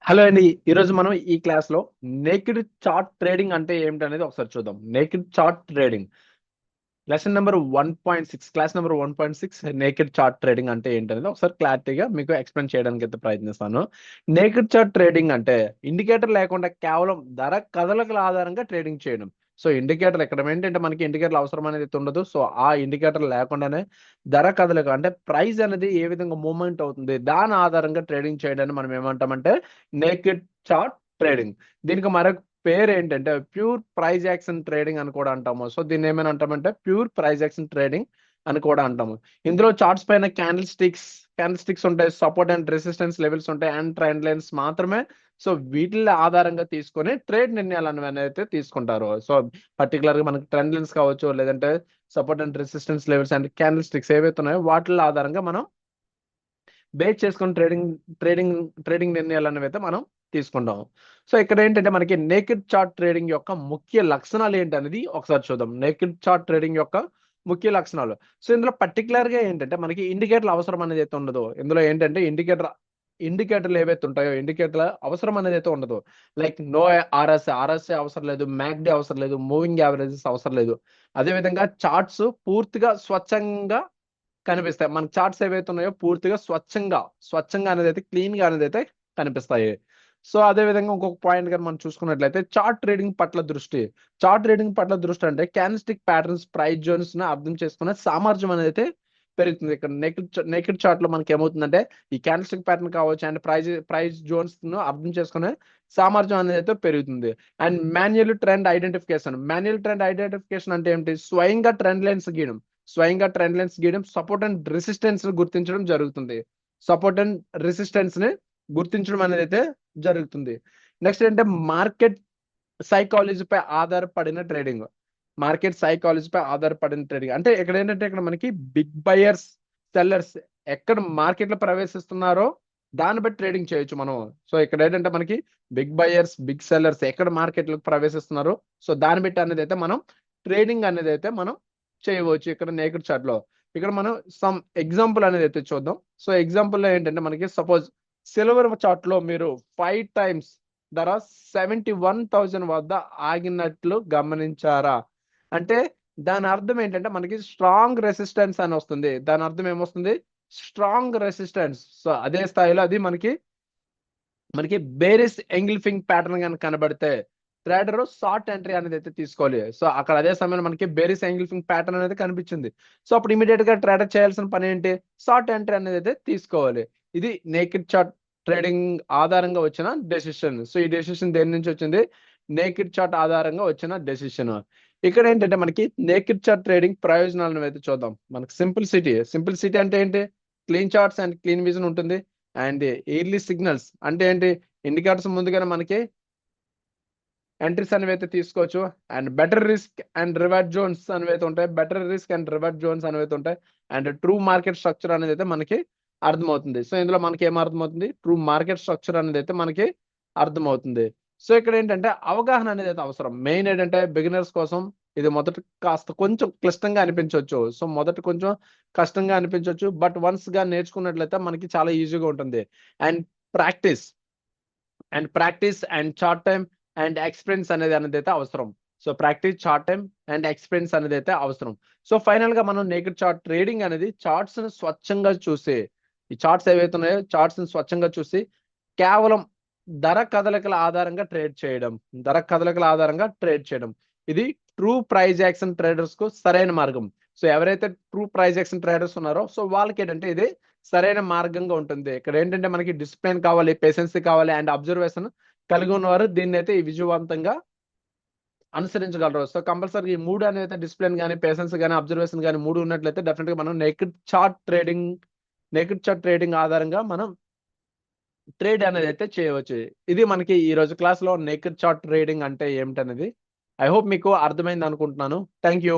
Hello అండి. ఈరోజు మనం ఈ క్లాస్‌లో నేకెడ్ చార్ట్ ట్రేడింగ్ అంటే ఏమిటనేది ఒకసారి చూద్దాం. Naked chart trading lesson number 1.6 class number 1.6 naked chart trading అంటే ఏంటనేది ఒకసారి క్లారిటీగా మీకు ఎక్స్‌ప్లెయిన్ చేయడానికైతే ప్రయత్నిస్తాను. నేకెడ్ చార్ట్ ట్రేడింగ్ అంటే ఇండికేటర్ లేకుండా కేవలం ధర కదలికల ఆధారంగా ట్రేడింగ్ చేయడం. సో, ఇండికేటర్ ఇక్కడ ఏంటంటే మనకి ఇండికేటర్‌లు అవసరం అనేది ఉండదు. సో, ఆ ఇండికేటర్ లేకుండానే ధర కదలిక అంటే ప్రైస్ అనేది ఏ విధంగా మూవ్‌మెంట్ అవుతుంది. దాని ఆధారంగా ట్రేడింగ్ చేయడాన్ని మనం ఏమంటామంటే నేకెడ్ చార్ట్ ట్రేడింగ్. దీనికి మరొక పేరేంటంటే ప్యూర్ ప్రైస్ యాక్షన్ ట్రేడింగ్ అని కూడా అంటాము. సో, దీన్ని ఏమని అంటామంటే ప్యూర్ ప్రైస్ యాక్షన్ ట్రేడింగ్ అని కూడా అంటాము. ఇందులో చార్ట్స్ పైన క్యాండిల్ స్టిక్స్ ఉంటాయి. సపోర్ట్ అండ్ రెసిస్టెన్స్ లెవెల్స్ ఉంటాయి. అండ్ ట్రెండ్ లైన్స్ మాత్రమే. సో, వీటిల్ని ఆధారంగా తీసుకొని ట్రేడ్ నిర్ణయాలు అనేవైతే తీసుకుంటారు. సో, పర్టిక్యులర్‌గా మనకి ట్రెండ్ లైన్స్ కావచ్చు, లేదంటే support and resistance levels and candle sticks ఏవైతే ఉన్నాయో వాటిల ఆధారంగా మనం బేస్ చేసుకొని ట్రేడింగ్ ట్రేడింగ్ నిర్ణయాలు అనేవైతే మనం తీసుకుంటాం. సో, ఇక్కడ ఏంటంటే మనకి నేకెడ్ చార్ట్ ట్రేడింగ్ యొక్క ముఖ్య లక్షణాలు ఏంటనేది ఒకసారి చూద్దాం. నేకెడ్ చార్ట్ ట్రేడింగ్ యొక్క ముఖ్య లక్షణాలు. సో, ఇందులో పర్టిక్యులర్‌గా ఏంటంటే మనకి ఇండికేటర్ల అవసరం అనేది అయితే ఉండదు. ఇందులో ఏంటంటే ఇండికేటర్లు ఏవైతే ఉంటాయో ఇండికేటర్ల అవసరం అనేది అయితే ఉండదు. లైక్ నో ఆర్ఎస్ఐ అవసరం లేదు. మ్యాక్‌డి అవసరం లేదు. మూవింగ్ యావరేజెస్ అవసరం లేదు. అదే విధంగా చార్ట్స్ పూర్తిగా స్వచ్ఛంగా కనిపిస్తాయి. మనకు చార్ట్స్ ఏవైతే ఉన్నాయో పూర్తిగా స్వచ్ఛంగా అనేదైతే క్లీన్‌గా అనేదైతే కనిపిస్తాయి. సో, అదే విధంగా ఇంకొక పాయింట్ గాని మనం చూసుకున్నట్లయితే చార్ట్ ట్రేడింగ్ పట్ల దృష్టి అంటే క్యాండిల్‌స్టిక్ ప్యాటర్న్స్, ప్రైస్ జోన్స్‌ని అర్థం చేసుకునే సామర్థ్యం అనేదైతే పెరుగుతుంది. ఇక్కడ నేకెడ్ చార్ట్‌లో మనకేమవుతుందంటే ఈ క్యాండిల్‌స్టిక్ ప్యాటర్న్ కావచ్చు అండ్ ప్రైస్ జోన్స్‌ను అర్థం చేసుకునే సామర్థ్యం అనేదైతే పెరుగుతుంది. అండ్ మాన్యువల్ ట్రెండ్ ఐడెంటిఫికేషన్ అంటే ఏంటి? స్వయంగా ట్రెండ్ లైన్స్ గీయడం, సపోర్ట్ అండ్ రెసిస్టెన్స్ గుర్తించడం జరుగుతుంది. సపోర్ట్ అండ్ రెసిస్టెన్స్ ని గుర్తించడం అనేది అయితే జరుగుతుంది. నెక్స్ట్ ఏంటంటే మార్కెట్ సైకాలజీపై ఆధారపడిన ట్రేడింగ్. అంటే ఇక్కడ ఏంటంటే ఇక్కడ మనకి బిగ్ బయర్స్, సెల్లర్స్ ఎక్కడ మార్కెట్ లో ప్రవేశిస్తున్నారో దాన్ని బట్టి ట్రేడింగ్ చేయొచ్చు మనం. సో, ఇక్కడ ఏంటంటే మనకి బిగ్ బయర్స్, బిగ్ సెల్లర్స్ ఎక్కడ మార్కెట్ లోకి ప్రవేశిస్తున్నారో సో దాన్ని బట్టి అనేది అయితే మనం ట్రేడింగ్ అనేది అయితే మనం చేయవచ్చు ఇక్కడ నేకెడ్ చార్ట్ లో. ఇక్కడ మనం సమ్ ఎగ్జాంపుల్ అనేది అయితే చూద్దాం. సో, ఎగ్జాంపుల్ లో ఏంటంటే మనకి సపోజ్ సిల్వర్ చార్ట్ లో మీరు 5 టైమ్స్ ధర 71,000 వద్ద ఆగినట్లు గమనించారా? అంటే దాని అర్థం ఏంటంటే మనకి స్ట్రాంగ్ రెసిస్టెన్స్ అని వస్తుంది. దాని అర్థం ఏమొస్తుంది? Strong resistance. సో, అదే స్థాయిలో అది మనకి బేరిష్ ఎంగిల్ఫింగ్ ప్యాటర్న్ గాని కనబడితే ట్రేడర్ షార్ట్ ఎంట్రీ అనేది అయితే తీసుకోవాలి. సో, అక్కడ అదే సమయంలో మనకి బేరిష్ ఎంగిల్ఫింగ్ ప్యాటర్న్ అనేది కనిపించింది. సో, అప్పుడు ఇమీడియట్ గా ట్రేడర్ చేయాల్సిన పని ఏంటి? షార్ట్ ఎంట్రీ అనేది అయితే తీసుకోవాలి. ఇది నేకెడ్ చార్ట్ ట్రేడింగ్ ఆధారంగా వచ్చిన డెసిషన్. సో, ఈ డెసిషన్ దేని నుంచి వచ్చింది? నేకెడ్ చార్ట్ ఆధారంగా వచ్చిన డెసిషన్. ఇక్కడ ఏంటంటే మనకి నేకెడ్ చార్ట్ ట్రేడింగ్ ప్రయోజనాలను అయితే చూద్దాం. మనకి సింప్లిసిటీ అంటే ఏంటి? Clean charts and clean vision ఉంటుంది. అండ్ ఎర్లీ సిగ్నల్స్ అంటే ఏంటి? ఇండికేటర్స్ ముందుగానే మనకి ఎంట్రీస్ అనేవి అయితే తీసుకోవచ్చు. And better risk and reward zones అనేవి అయితే ఉంటాయి. అండ్ ట్రూ మార్కెట్ స్ట్రక్చర్ అనేది అయితే మనకి అర్థమవుతుంది. సో, ఇందులో మనకి ఏం అర్థమవుతుంది? ట్రూ మార్కెట్ స్ట్రక్చర్ అనేది అయితే మనకి అర్థమవుతుంది. సో, ఇక్కడ ఏంటంటే అవగాహన అనేది అయితే అవసరం. మెయిన్ ఏంటంటే బిగినర్స్ కోసం ఇది మొదట కాస్త కొంచెం క్లిష్టంగా అనిపించవచ్చు. సో, మొదట కొంచెం కష్టంగా అనిపించవచ్చు. బట్ వన్స్ గా నేర్చుకున్నట్లయితే మనకి చాలా ఈజీగా ఉంటుంది. And practice and short time and experience అనేది అయితే అవసరం. So, practice, short time and experience అనేది అయితే అవసరం. సో, ఫైనల్ గా మనం నేకెడ్ చార్ట్ ట్రేడింగ్ అనేది చార్ట్స్ ని స్వచ్ఛంగా చూసి ఈ చార్ట్స్ ఏవైతే ఉన్నాయో చార్ట్స్ ని స్వచ్ఛంగా చూసి కేవలం ధర కదలికల ఆధారంగా ట్రేడ్ చేయడం. ఇది ట్రూ ప్రైజ్ యాక్షన్ ట్రేడర్స్ కు సరైన మార్గం. సో, ఎవరైతే ట్రూ ప్రైజ్ యాక్షన్ ట్రేడర్స్ ఉన్నారో సో వాళ్ళకి ఏంటంటే ఇది సరైన మార్గంగా ఉంటుంది. ఇక్కడ ఏంటంటే మనకి డిసిప్లిన్ కావాలి, పేషెన్సీ కావాలి అండ్ అబ్జర్వేషన్ కలిగి ఉన్నవారు దీన్ని అయితే విజయవంతంగా అనుసరించగలరు. సో, కంపల్సరీ ఈ 3 అనేది డిసిప్లిన్ గాని, పేషెన్స్ గాని, అబ్జర్వేషన్ గాని 3 ఉన్నట్లయితే డెఫినెట్ గా మనం నేకెడ్ చార్ట్ ట్రేడింగ్ ఆధారంగా మనం ట్రేడ్ అనేది అయితే చేయవచ్చు. ఇది మనకి ఈ రోజు క్లాస్ లో నేకెడ్ చార్ట్ ట్రేడింగ్ అంటే ఏమిటనేది. ఐ హోప్ మీకు అర్థమైంది అనుకుంటున్నాను. Thank you.